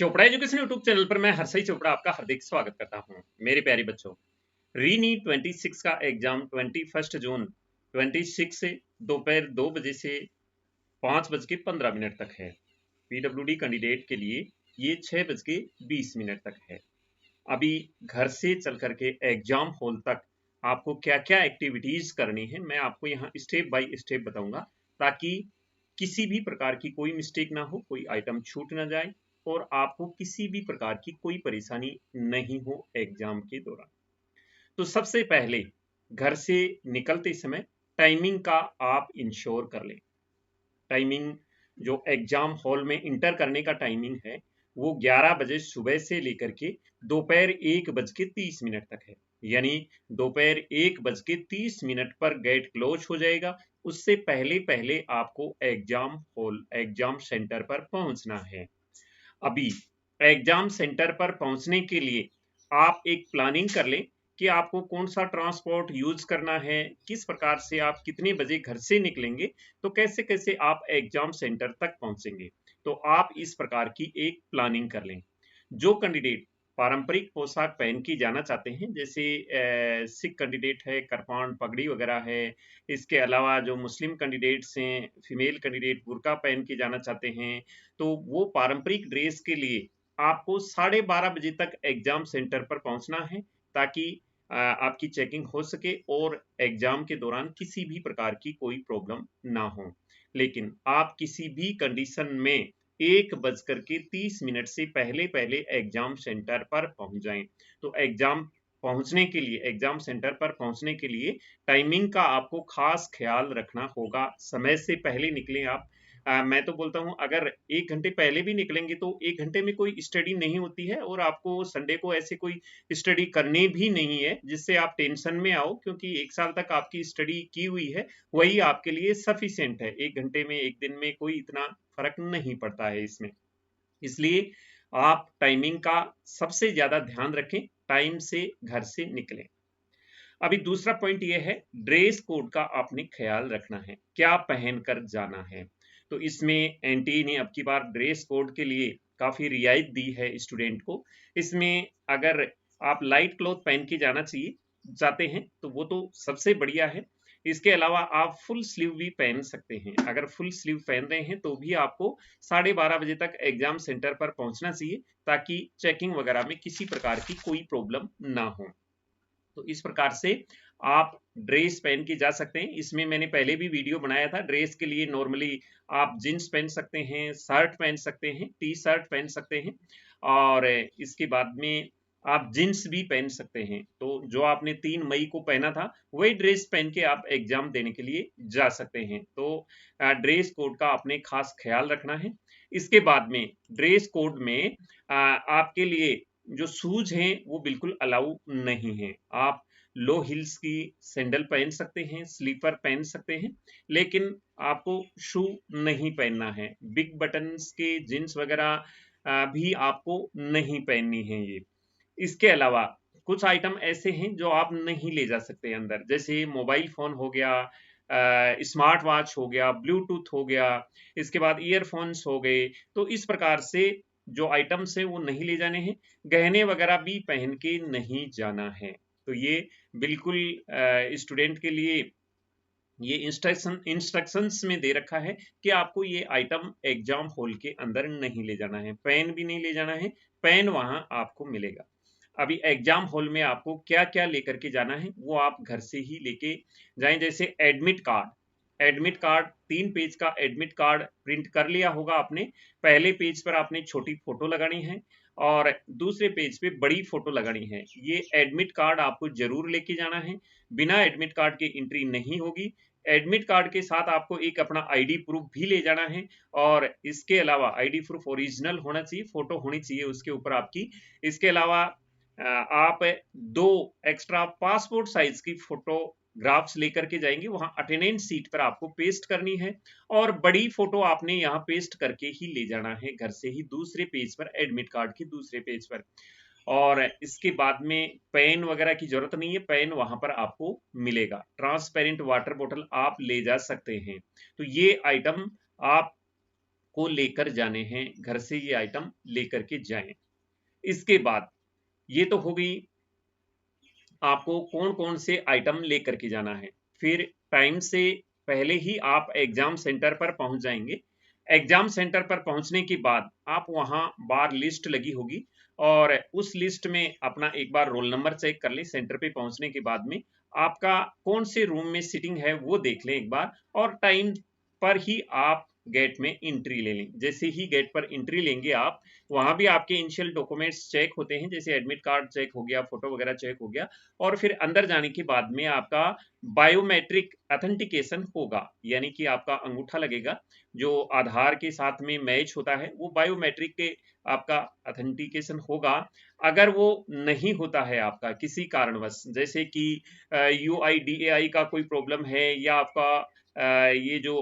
Chopra education YouTube channel पर मैं हर्षई चोपड़ा आपका हार्दिक स्वागत करता हूं। मेरे प्यारे बच्चों, री नीट 26 का एग्जाम 21 जून 26 से दोपहर 2 बजे से 5:15 तक है। पीडब्ल्यूडी कैंडिडेट के लिए ये 6:20 तक है। अभी घर से चल करके एग्जाम हॉल तक आपको क्या क्या एक्टिविटीज करनी है मैं आपको यहाँ स्टेप बाय स्टेप बताऊंगा, ताकि किसी भी प्रकार की कोई मिस्टेक ना हो, कोई आइटम छूट ना जाए और आपको किसी भी प्रकार की कोई परेशानी नहीं हो एग्जाम के दौरान। तो सबसे पहले घर से निकलते समय टाइमिंग का आप इंश्योर कर लें। टाइमिंग जो एग्जाम हॉल में इंटर करने का टाइमिंग है वो 11 बजे सुबह से लेकर के दोपहर 1:30 तक है। यानी दोपहर 1:30 पर गेट क्लोज हो जाएगा। उससे पहले पहले आपको एग्जाम हॉल एग्जाम सेंटर पर पहुंचना है। अभी एग्जाम सेंटर पर पहुंचने के लिए आप एक प्लानिंग कर लें कि आपको कौन सा ट्रांसपोर्ट यूज करना है, किस प्रकार से आप कितने बजे घर से निकलेंगे, तो कैसे कैसे आप एग्जाम सेंटर तक पहुंचेंगे। तो आप इस प्रकार की एक प्लानिंग कर लें। जो कैंडिडेट पारंपरिक पोशाक पहन के जाना चाहते हैं, जैसे सिख कैंडिडेट है, कृपाण पगड़ी वगैरह है, इसके अलावा जो मुस्लिम कैंडिडेट्स हैं, फीमेल कैंडिडेट बुर्का पहन के जाना चाहते हैं, तो वो पारंपरिक ड्रेस के लिए आपको 12:30 बजे तक एग्जाम सेंटर पर पहुंचना है, ताकि आपकी चेकिंग हो सके और एग्जाम के दौरान किसी भी प्रकार की कोई प्रॉब्लम ना हो। लेकिन आप किसी भी कंडीशन में 1:30 से पहले पहले एग्जाम सेंटर पर पहुंच जाएं। तो एग्जाम सेंटर पर पहुंचने के लिए टाइमिंग का आपको खास ख्याल रखना होगा। समय से पहले निकलें आप। मैं तो बोलता हूं, अगर 1 घंटे पहले भी निकलेंगे तो 1 घंटे में कोई स्टडी नहीं होती है और आपको संडे को ऐसे कोई स्टडी करनी भी नहीं है जिससे आप टेंशन में आओ, क्योंकि 1 साल तक आपकी स्टडी की हुई है, वही आपके लिए सफिशिएंट है। 1 घंटे में, एक दिन में कोई इतना फर्क नहीं पड़ता है इसमें। इसलिए आप टाइमिंग का सबसे ज्यादा ध्यान रखें, टाइम से घर से निकलें। अभी दूसरा पॉइंट ये है, ड्रेस कोड का आपने ख्याल रखना है, क्या पहनकर जाना है। तो इसमें एनटीए ने अब की बार ड्रेस कोड के लिए काफी रियायत दी है स्टूडेंट को। इसमें अगर आप लाइट क्लॉथ पहन के जाना चाहिए जाते हैं तो वो तो सबसे बढ़िया है। इसके अलावा आप फुल स्लीव भी पहन सकते हैं। अगर फुल स्लीव पहन रहे हैं तो भी आपको 12:30 बजे तक एग्जाम सेंटर पर पहुंचना चाहिए, ताकि चेकिंग वगैरह में किसी प्रकार की कोई प्रॉब्लम ना हो। तो इस प्रकार से आप ड्रेस पहन के जा सकते हैं। इसमें मैंने पहले भी वीडियो बनाया था। ड्रेस के लिए नॉर्मली आप जींस पहन सकते हैं, शर्ट पहन सकते हैं, टी शर्ट पहन सकते हैं और इसके बाद में आप जींस भी पहन सकते हैं। तो जो आपने 3 मई को पहना था वही ड्रेस पहन के आप एग्जाम देने के लिए जा सकते हैं। तो ड्रेस कोड का आपने खास ख्याल रखना है। इसके बाद में ड्रेस कोड में आपके लिए जो शूज हैं वो बिल्कुल अलाउ नहीं है। आप लो हिल्स की सैंडल पहन सकते हैं, स्लीपर पहन सकते हैं, लेकिन आपको शू नहीं पहनना है। बिग बटन्स के जींस वगैरह भी आपको नहीं पहननी है ये। इसके अलावा कुछ आइटम ऐसे हैं जो आप नहीं ले जा सकते अंदर, जैसे मोबाइल फोन हो गया, स्मार्ट वॉच हो गया, ब्लूटूथ हो गया, इसके बाद ईयरफोन्स हो गए। तो इस प्रकार से जो आइटम्स है वो नहीं ले जाने हैं। गहने वगैरह भी पहन के नहीं जाना है। तो ये बिल्कुल स्टूडेंट के लिए ये इंस्ट्रक्शंस में दे रखा है कि आपको ये आइटम एग्जाम हॉल के अंदर नहीं ले जाना है। पेन भी नहीं ले जाना है, पेन वहां आपको मिलेगा। अभी एग्जाम हॉल में आपको क्या क्या लेकर के जाना है वो आप घर से ही लेके जाएं। जैसे एडमिट कार्ड 3 पेज का एडमिट कार्ड प्रिंट कर लिया होगा आपने। पहले पेज पर आपने छोटी फोटो लगानी है और दूसरे पेज पे बड़ी फोटो लगानी है। ये एडमिट कार्ड आपको जरूर लेके जाना है, बिना एडमिट कार्ड के एंट्री नहीं होगी। एडमिट कार्ड के साथ आपको एक अपना आईडी प्रूफ भी ले जाना है और इसके अलावा आईडी प्रूफ ओरिजिनल होना चाहिए, फोटो होनी चाहिए उसके ऊपर आपकी। इसके अलावा आप 2 एक्स्ट्रा पासपोर्ट साइज की फोटोग्राफ्स लेकर के जाएंगे, वहां अटेंडेंस सीट पर आपको पेस्ट करनी है और बड़ी फोटो आपने यहाँ पेस्ट करके ही ले जाना है घर से ही, दूसरे पेज पर, एडमिट कार्ड के दूसरे पेज पर। और इसके बाद में पेन वगैरह की जरूरत नहीं है, पेन वहां पर आपको मिलेगा। ट्रांसपेरेंट वाटर बोतल आप ले जा सकते हैं। तो ये आइटम आप को लेकर जाने हैं, घर से ये आइटम लेकर के जाएं। इसके बाद ये तो हो गई आपको कौन कौन से आइटम लेकर के जाना है। फिर टाइम से पहले ही आप एग्जाम सेंटर पर पहुंच जाएंगे। एग्जाम सेंटर पर पहुंचने के बाद आप वहां बार लिस्ट लगी होगी और उस लिस्ट में अपना एक बार रोल नंबर चेक कर लें। सेंटर पे पहुंचने के बाद में आपका कौन से रूम में सीटिंग है वो देख लें एक बार, और टाइम पर ही आप गेट में एंट्री ले लें। जैसे ही गेट पर एंट्री लेंगे आप, वहां भी आपके इनिशियल डॉक्यूमेंट्स चेक होते हैं, जैसे एडमिट कार्ड चेक हो गया, फोटो वगैरह चेक हो गया, और फिर अंदर जाने के बाद में आपका बायोमेट्रिक ऑथेंटिकेशन होगा, यानी कि आपका अंगूठा लगेगा जो आधार के साथ में मैच होता है, वो बायोमेट्रिक के आपका ऑथेंटिकेशन होगा। अगर वो नहीं होता है आपका किसी कारणवश, जैसे कि UIDAI का कोई प्रॉब्लम है, या आपका ये जो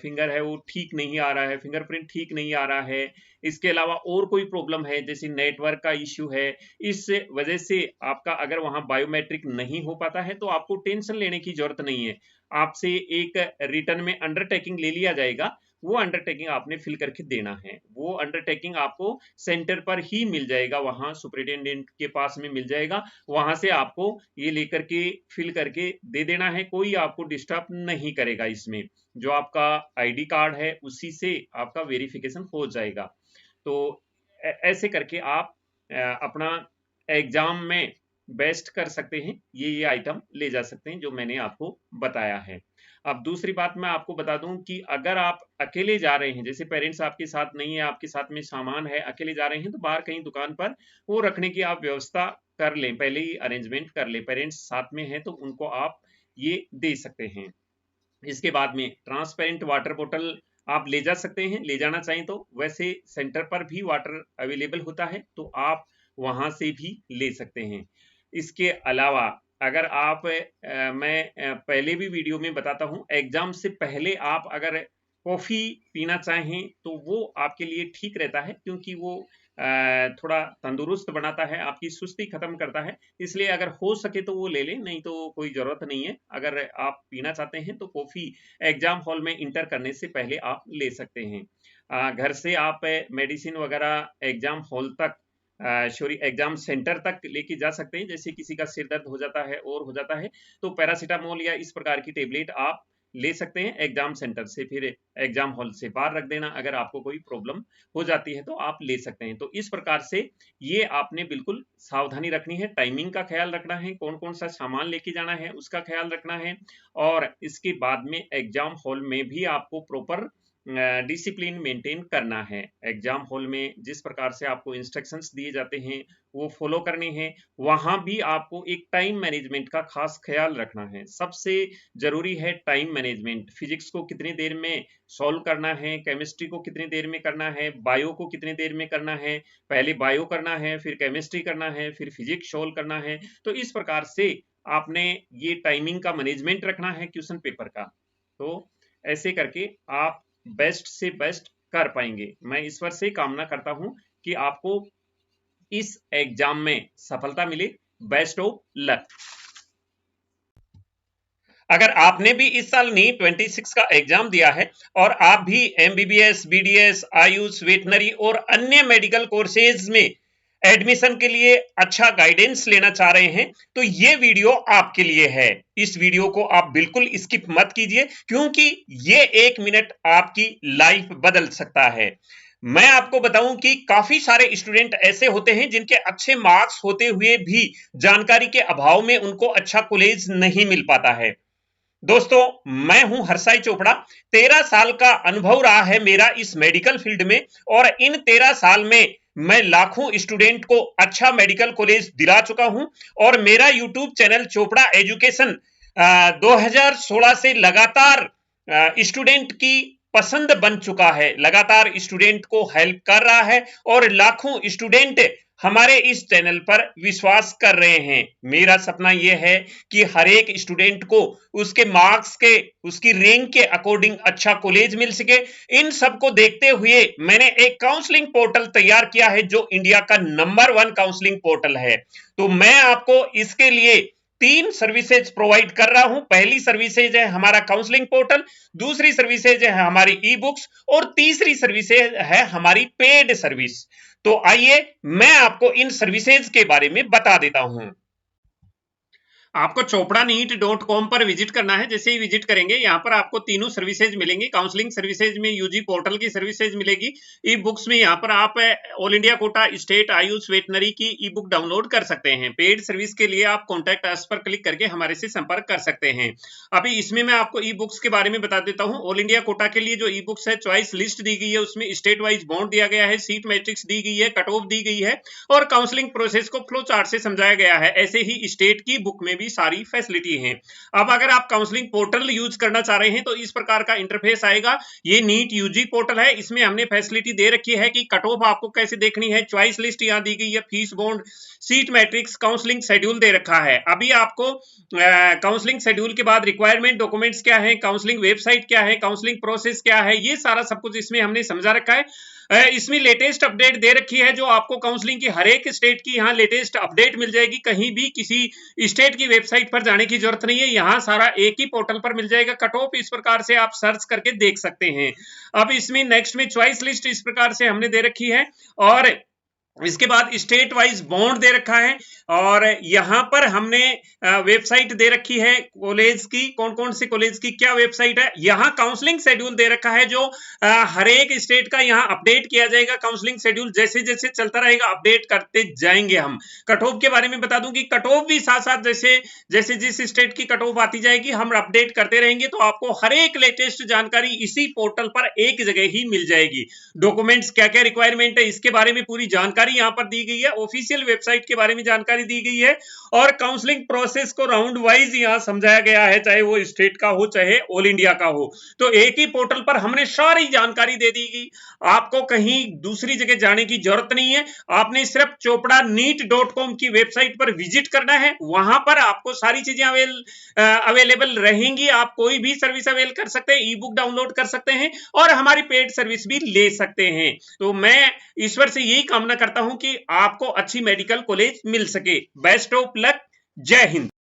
फिंगर है वो ठीक नहीं आ रहा है, फिंगरप्रिंट ठीक नहीं आ रहा है, इसके अलावा और कोई प्रॉब्लम है जैसे नेटवर्क का इश्यू है, इस वजह से आपका अगर वहां बायोमेट्रिक नहीं हो पाता है तो आपको टेंशन लेने की जरूरत नहीं है। आपसे एक रिटर्न में अंडरटेकिंग ले लिया जाएगा, वो अंडरटेकिंग आपने फिल करके देना है। वो अंडरटेकिंग आपको सेंटर पर ही मिल जाएगा, वहां सुपरिटेंडेंट के पास में मिल जाएगा, वहां से आपको ये लेकर के फिल करके दे देना है। कोई आपको डिस्टर्ब नहीं करेगा इसमें, जो आपका ID कार्ड है उसी से आपका वेरिफिकेशन हो जाएगा। तो ऐसे करके आप अपना एग्जाम में बेस्ट कर सकते हैं। ये आइटम ले जा सकते हैं जो मैंने आपको बताया है। अब दूसरी बात मैं आपको बता दूं कि अगर आप अकेले जा रहे हैं, जैसे पेरेंट्स आपके साथ नहीं है, आपके साथ में सामान है, अकेले जा रहे हैं, तो बाहर कहीं दुकान पर वो रखने की आप व्यवस्था कर लें, पहले ही अरेंजमेंट कर लें। पेरेंट्स साथ में हैं तो उनको आप ये दे सकते हैं। इसके बाद में ट्रांसपेरेंट वाटर बोतल आप ले जा सकते हैं, ले जाना चाहें तो। वैसे सेंटर पर भी वाटर अवेलेबल होता है तो आप वहां से भी ले सकते हैं। इसके अलावा अगर आप मैं पहले भी वीडियो में बताता हूं, एग्जाम से पहले आप अगर कॉफी पीना चाहें तो वो आपके लिए ठीक रहता है, क्योंकि वो थोड़ा तंदुरुस्त बनाता है, आपकी सुस्ती खत्म करता है। इसलिए अगर हो सके तो वो ले लें, नहीं तो कोई जरूरत नहीं है। अगर आप पीना चाहते हैं तो कॉफी एग्जाम हॉल में इंटर करने से पहले आप ले सकते हैं। घर से आप मेडिसिन वगैरह एग्जाम हॉल तक, सॉरी एग्जाम सेंटर तक लेके जा सकते हैं। जैसे किसी का सिर दर्द हो जाता है और हो जाता है तो पैरासीटामोल या इस प्रकार की टेबलेट आप ले सकते हैं एग्जाम सेंटर से, फिर एग्जाम हॉल से बाहर रख देना। अगर आपको कोई प्रॉब्लम हो जाती है तो आप ले सकते हैं। तो इस प्रकार से ये आपने बिल्कुल सावधानी रखनी है, टाइमिंग का ख्याल रखना है, कौन कौन सा सामान लेके जाना है उसका ख्याल रखना है, और इसके बाद में एग्जाम हॉल में भी आपको प्रॉपर डिसिप्लिन मेंटेन करना है। एग्जाम हॉल में जिस प्रकार से आपको इंस्ट्रक्शंस दिए जाते हैं वो फॉलो करने हैं। वहां भी आपको एक टाइम मैनेजमेंट का खास ख्याल रखना है। सबसे जरूरी है टाइम मैनेजमेंट। फिजिक्स को कितनी देर में सॉल्व करना है, केमिस्ट्री को कितनी देर में करना है, बायो को कितनी देर में करना है, पहले बायो करना है, फिर केमिस्ट्री करना है, फिर फिजिक्स सॉल्व करना है। तो इस प्रकार से आपने ये टाइमिंग का मैनेजमेंट रखना है क्वेश्चन पेपर का। तो ऐसे करके आप बेस्ट से बेस्ट कर पाएंगे। मैं ईश्वर से कामना करता हूं कि आपको इस एग्जाम में सफलता मिले। Best of luck. अगर आपने भी इस साल नीट 26 का एग्जाम दिया है और आप भी MBBS, BDS, आयुष, वेटनरी और अन्य मेडिकल कोर्सेज में एडमिशन के लिए अच्छा गाइडेंस लेना चाह रहे हैं तो ये वीडियो आपके लिए है। इस वीडियो को आप बिल्कुल स्किप मत कीजिए, क्योंकि ये 1 मिनट आपकी लाइफ बदल सकता है। मैं आपको बताऊं कि काफी सारे स्टूडेंट ऐसे होते हैं जिनके अच्छे मार्क्स होते हुए भी जानकारी के अभाव में उनको अच्छा कॉलेज नहीं मिल पाता है। दोस्तों, मैं हूं हर्षाई चोपड़ा। 13 साल का अनुभव रहा है मेरा इस मेडिकल फील्ड में, और इन 13 साल में मैं लाखों स्टूडेंट को अच्छा मेडिकल कॉलेज दिला चुका हूं। और मेरा यूट्यूब चैनल चोपड़ा एजुकेशन 2016 से लगातार स्टूडेंट की पसंद बन चुका है, लगातार स्टूडेंट को हेल्प कर रहा है, और लाखों स्टूडेंट हमारे इस चैनल पर विश्वास कर रहे हैं। मेरा सपना यह है कि हर एक स्टूडेंट को उसके मार्क्स के, उसकी रैंक के अकॉर्डिंग अच्छा कॉलेज मिल सके। इन सब को देखते हुए मैंने एक काउंसलिंग पोर्टल तैयार किया है जो इंडिया का नंबर 1 काउंसलिंग पोर्टल है। तो मैं आपको इसके लिए 3 सर्विसेज प्रोवाइड कर रहा हूं। पहली सर्विसेज है हमारा काउंसलिंग पोर्टल, दूसरी सर्विसेज है हमारी ई बुक्स और तीसरी सर्विसेज है हमारी पेड सर्विस। तो आइए मैं आपको इन सर्विसेज के बारे में बता देता हूं। आपको chopraneet.com पर विजिट करना है। जैसे ही विजिट करेंगे यहाँ पर आपको तीनों सर्विसेज मिलेंगी। काउंसलिंग सर्विसेज में यूजी पोर्टल की सर्विसेज मिलेगी। ई बुक्स में यहाँ पर आप all India quota state Ayush veterinary की ई बुक डाउनलोड कर सकते हैं। पेड सर्विस के लिए आप कॉन्टैक्ट अस पर क्लिक करके हमारे से संपर्क कर सकते हैं। अभी इसमें मैं आपको ई बुक्स के बारे में बता देता हूँ। ऑल इंडिया कोटा के लिए जो ई बुक्स है, चॉइस लिस्ट दी गई है, उसमें स्टेट वाइज बॉन्ड दिया गया है, सीट मैट्रिक्स दी गई है, कट ऑफ दी गई है और काउंसलिंग प्रोसेस को फ्लो चार्ट से समझाया गया है। ऐसे ही स्टेट की बुक में भी सारी फैसिलिटी है। अब अगर आप काउंसलिंग पोर्टल यूज करना चाह रहे हैं तो इस प्रकार का इंटरफेस आएगा। ये नीट यूजी पोर्टल है। इसमें हमने फैसिलिटी दे रखी है कि कट ऑफ आपको कैसे देखनी है, चॉइस लिस्ट यहां दी गई है, fees bond, seat matrix, counselling schedule दे रखा है। अभी आपको काउंसलिंग शेड्यूल के बाद रिक्वायरमेंट डॉक्यूमेंट्स क्या है, काउंसलिंग वेबसाइट क्या है, काउंसलिंग प्रोसेस क्या है, ये सारा सब कुछ इसमें हमने समझा रखा है। इसमें लेटेस्ट अपडेट दे रखी है, जो आपको काउंसलिंग की हर एक स्टेट की यहाँ लेटेस्ट अपडेट मिल जाएगी। कहीं भी किसी स्टेट की वेबसाइट पर जाने की जरूरत नहीं है, यहाँ सारा एक ही पोर्टल पर मिल जाएगा। कट ऑफ इस प्रकार से आप सर्च करके देख सकते हैं। अब इसमें नेक्स्ट में चॉइस लिस्ट इस प्रकार से हमने दे रखी है और इसके बाद स्टेट वाइज बॉन्ड दे रखा है और यहां पर हमने वेबसाइट दे रखी है कॉलेज की, कौन कौन से कॉलेज की क्या वेबसाइट है। यहां काउंसलिंग शेड्यूल दे रखा है, जो हर एक स्टेट का यहां अपडेट किया जाएगा। काउंसलिंग शेड्यूल जैसे जैसे चलता रहेगा अपडेट करते जाएंगे हम। कट ऑफ के बारे में बता दूं कि कट ऑफ भी साथ साथ जैसे जैसे जिस स्टेट की कट ऑफ आती जाएगी हम अपडेट करते रहेंगे, तो आपको हर एक लेटेस्ट जानकारी इसी पोर्टल पर एक जगह ही मिल जाएगी। डॉक्यूमेंट्स क्या क्या रिक्वायरमेंट है इसके बारे में पूरी जानकारी यहां पर दी गई है। ऑफिशियल वेबसाइट के बारे में जानकारी दी गई है और काउंसलिंग प्रोसेस को राउंड वाइज यहां समझाया गया है, चाहे वो स्टेट का हो चाहे ऑल इंडिया का हो। तो एक ही पोर्टल पर हमने सारी जानकारी दे दी गई। आपको कहीं दूसरी जगह जाने की जरूरत नहीं है। आपने सिर्फ chopraneet.com की वेबसाइट पर विजिट करना है। वहां पर आपको सारी चीजें अवेलेबल रहेंगी। आप कोई भी सर्विस अवेल कर सकते हैं, ई बुक डाउनलोड कर सकते हैं और हमारी पेड सर्विस भी ले सकते हैं। तो मैं ईश्वर से यही कामना करता हूं कि आपको अच्छी मेडिकल कॉलेज मिल सके। Best of luck. जय हिंद।